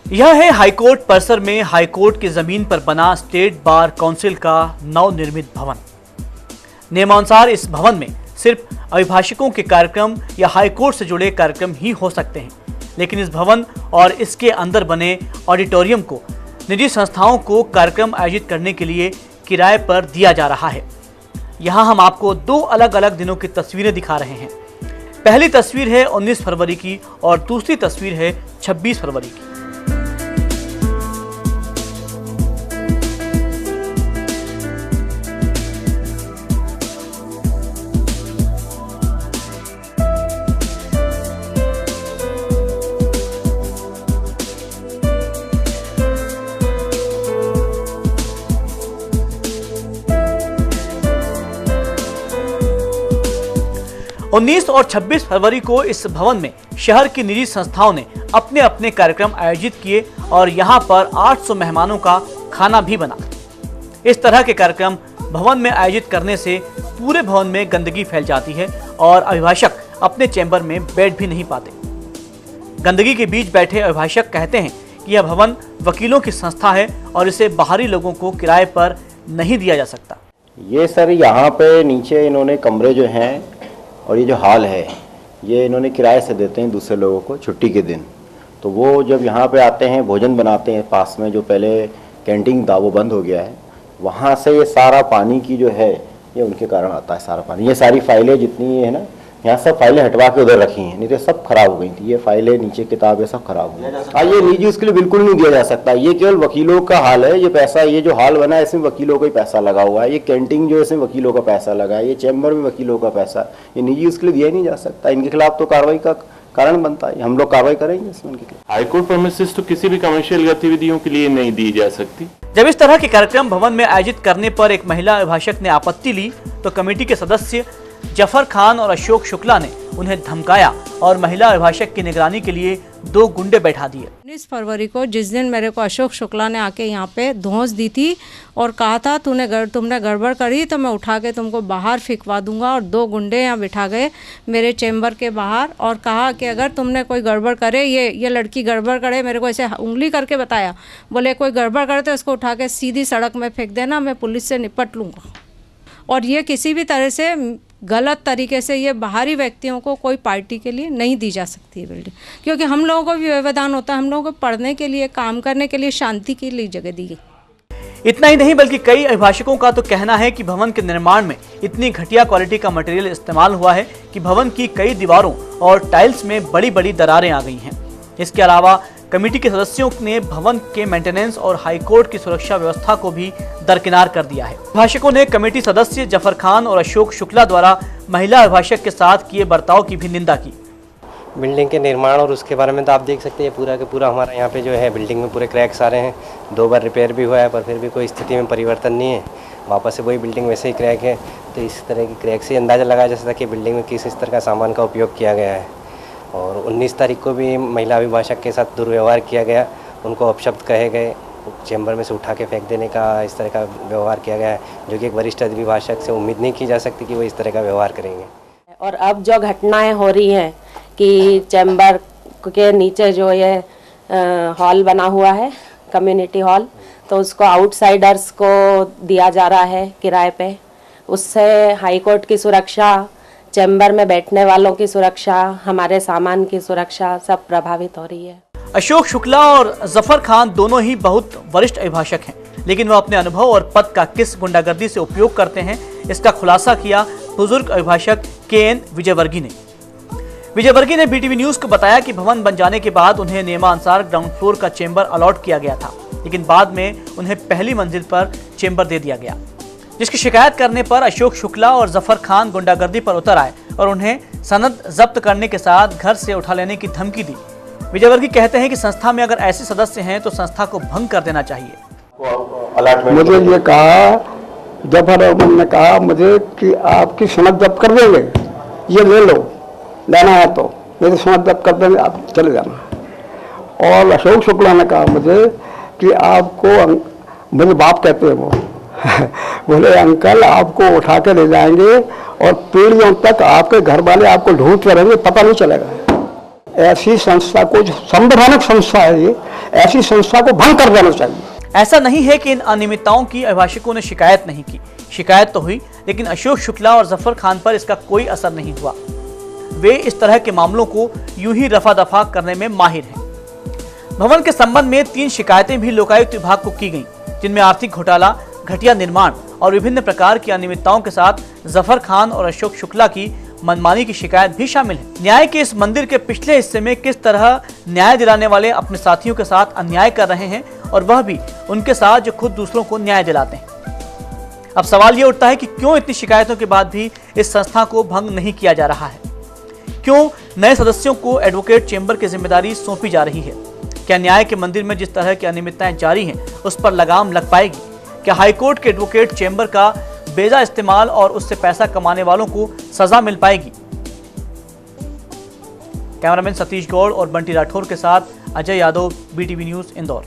यह है हाईकोर्ट परिसर में हाईकोर्ट की जमीन पर बना स्टेट बार काउंसिल का नवनिर्मित भवन। नियमानुसार इस भवन में सिर्फ अभिभाषकों के कार्यक्रम या हाईकोर्ट से जुड़े कार्यक्रम ही हो सकते हैं, लेकिन इस भवन और इसके अंदर बने ऑडिटोरियम को निजी संस्थाओं को कार्यक्रम आयोजित करने के लिए किराए पर दिया जा रहा है। यहाँ हम आपको दो अलग अलग दिनों की तस्वीरें दिखा रहे हैं। पहली तस्वीर है 19 फरवरी की और दूसरी तस्वीर है 26 फरवरी की। उन्नीस और 26 फरवरी को इस भवन में शहर की निजी संस्थाओं ने अपने अपने कार्यक्रम आयोजित किए और यहां पर 800 मेहमानों का खाना भी बना। इस तरह के कार्यक्रम भवन में आयोजित करने से पूरे भवन में गंदगी फैल जाती है और अभिभाषक अपने चैम्बर में बैठ भी नहीं पाते। गंदगी के बीच बैठे अभिभाषक कहते हैं कि यह भवन वकीलों की संस्था है और इसे बाहरी लोगों को किराए पर नहीं दिया जा सकता। ये सर यहाँ पे नीचे इन्होंने कमरे जो हैं और ये जो हॉल है ये इन्होंने किराए से देते हैं दूसरे लोगों को छुट्टी के दिन। तो वो जब यहाँ पे आते हैं भोजन बनाते हैं, पास में जो पहले कैंटीन था वो बंद हो गया है, वहाँ से ये सारा पानी की जो है ये उनके कारण आता है सारा पानी। ये सारी फाइलें जितनी है ना, यहाँ सब फाइलें हटवा के उधर रखी हैं, नहीं तो सब खराब हो गई थी। ये फाइलें नीचे किताबें सब खराब हो गई। ये निजी उसके लिए बिल्कुल नहीं दिया जा सकता। ये केवल वकीलों का हाल है। ये पैसा, ये जो हाल बना है इसमें वकीलों का ही पैसा लगा हुआ है। ये कैंटीन जो है इसमें वकीलों का पैसा लगा है। ये चैम्बर में वकीलों का पैसा, ये निजी उसके लिए दिया ही नहीं जा सकता। इनके खिलाफ तो कार्रवाई का कारण बनता है। हम लोग कार्रवाई करेंगे इसमें उनके खिलाफ। हाईकोर्ट प्रेमिसेस तो किसी भी कमर्शियल गतिविधियों के लिए नहीं दी जा सकती। जब इस तरह के कार्यक्रम भवन में आयोजित करने पर एक महिला अभिभाषक ने आपत्ति ली तो कमेटी के सदस्य जफर खान और अशोक शुक्ला ने उन्हें धमकाया और महिला अभिभाषक की निगरानी के लिए 2 गुंडे बैठा दिए। 19 फरवरी को जिस दिन मेरे को अशोक शुक्ला ने आके यहाँ पे धौंस दी थी और कहा था तुमने गड़बड़ करी तो मैं उठा के तुमको बाहर फेंकवा दूंगा, और 2 गुंडे यहाँ बिठा गए मेरे चैम्बर के बाहर और कहा कि अगर तुमने कोई गड़बड़ करे, ये लड़की गड़बड़ करे, मेरे को ऐसे उंगली करके बताया, बोले कोई गड़बड़ करे तो इसको उठा के सीधी सड़क में फेंक देना, मैं पुलिस से निपट लूँगा। और ये किसी भी तरह से गलत तरीके से ये बाहरी व्यक्तियों को कोई पार्टी के लिए नहीं दी जा सकती है बिल्डिंग, क्योंकि हम लोगों को भी व्यवधान होता है, हम लोगों को पढ़ने के लिए, काम करने के लिए, शांति के लिए जगह दी गई। इतना ही नहीं बल्कि कई अभिभाषकों का तो कहना है कि भवन के निर्माण में इतनी घटिया क्वालिटी का मटेरियल इस्तेमाल हुआ है कि भवन की कई दीवारों और टाइल्स में बड़ी बड़ी दरारें आ गई हैं। इसके अलावा कमेटी के सदस्यों ने भवन के मेंटेनेंस और हाईकोर्ट की सुरक्षा व्यवस्था को भी दरकिनार कर दिया है। अभिभाषकों ने कमेटी सदस्य जफर खान और अशोक शुक्ला द्वारा महिला अभिभाषक के साथ किए बर्ताव की भी निंदा की। बिल्डिंग के निर्माण और उसके बारे में तो आप देख सकते हैं, पूरा के पूरा हमारा यहाँ पे जो है बिल्डिंग में पूरे क्रैक्स आ रहे हैं। 2 बार रिपेयर भी हुआ है पर फिर भी कोई स्थिति में परिवर्तन नहीं है। वापस से वही बिल्डिंग वैसे ही क्रैक है। तो इस तरह की क्रैक से अंदाज़ा लगाया जा सकता है कि बिल्डिंग में किस तरह का सामान का उपयोग किया गया है। और 19 तारीख को भी महिला अभिभाषक के साथ दुर्व्यवहार किया गया, उनको अपशब्द कहे गए, चैम्बर में से उठा के फेंक देने का इस तरह का व्यवहार किया गया है, जो कि एक वरिष्ठ अभिभाषक से उम्मीद नहीं की जा सकती कि वो इस तरह का व्यवहार करेंगे। और अब जो घटनाएं हो रही हैं कि चैम्बर के नीचे जो ये हॉल बना हुआ है, कम्युनिटी हॉल, तो उसको आउटसाइडर्स को दिया जा रहा है किराए पे। उससे हाईकोर्ट की सुरक्षा, चैम्बर में बैठने वालों की सुरक्षा, हमारे सामान की सुरक्षा सब प्रभावित हो रही है। अशोक शुक्ला और जफर खान दोनों ही बहुत वरिष्ठ अभिभाषक हैं, लेकिन वह अपने अनुभव और पद का किस गुंडागर्दी से उपयोग करते हैं, इसका खुलासा किया बुजुर्ग अभिभाषक KN विजयवर्गीय ने। विजयवर्गीय ने BTV न्यूज को बताया कि भवन बन जाने के बाद उन्हें नियमानुसार ग्राउंड फ्लोर का चेंबर अलॉट किया गया था, लेकिन बाद में उन्हें पहली मंजिल पर चेंबर दे दिया गया, जिसकी शिकायत करने पर अशोक शुक्ला और जफर खान गुंडागर्दी पर उतर आए और उन्हें सनद जब्त करने के साथ घर से उठा लेने की धमकी दी। विजयवर्गीय कहते हैं कि संस्था में अगर ऐसे सदस्य हैं तो संस्था को भंग कर देना चाहिए। मुझे ये कहा, जफर ने कहा मुझे कि आपकी सनद जब्त कर देंगे, ये ले लो, लेना है तो मेरी सनद जब्त कर देंगे, आप चले जाना। और अशोक शुक्ला ने कहा मुझे कि आपको, मुझे बाप कहते हैं वो बोले अंकल आपको उठा के ले जाएंगे और पीढ़ियों तक आपके घर वाले आपको ढूंढते रहेंगे, पता नहीं चलेगा। ऐसी संस्था को, संवैधानिक संस्था है ये, ऐसी संस्था को भंग कर देना चाहिए। ऐसा नहीं है कि इन अनियमितताओं की अभिभाषकों ने शिकायत नहीं की, शिकायत तो हुई, लेकिन अशोक शुक्ला और जफर खान पर इसका कोई असर नहीं हुआ। वे इस तरह के मामलों को यूं ही रफा दफा करने में माहिर हैं। भवन के संबंध में 3 शिकायतें भी लोकायुक्त विभाग को की गईं, जिनमें आर्थिक घोटाला, घटिया निर्माण और विभिन्न प्रकार की अनियमितताओं के साथ जफर खान और अशोक शुक्ला की मनमानी की शिकायत भी शामिल है। न्याय के इस मंदिर के पिछले हिस्से में किस तरह न्याय दिलाने वाले अपने साथियों के साथ अन्याय कर रहे हैं, और वह भी उनके साथ जो खुद दूसरों को न्याय दिलाते हैं। अब सवाल ये उठता है कि क्यों इतनी शिकायतों के बाद भी इस संस्था को भंग नहीं किया जा रहा है? क्यों नए सदस्यों को एडवोकेट चेंबर की जिम्मेदारी सौंपी जा रही है? क्या न्याय के मंदिर में जिस तरह की अनियमितताएं जारी हैं उस पर लगाम लग पाएगी? क्या हाईकोर्ट के एडवोकेट चेंबर का बेजा इस्तेमाल और उससे पैसा कमाने वालों को सजा मिल पाएगी? कैमरामैन सतीश गौड़ और बंटी राठौर के साथ अजय यादव, BTV न्यूज़, इंदौर।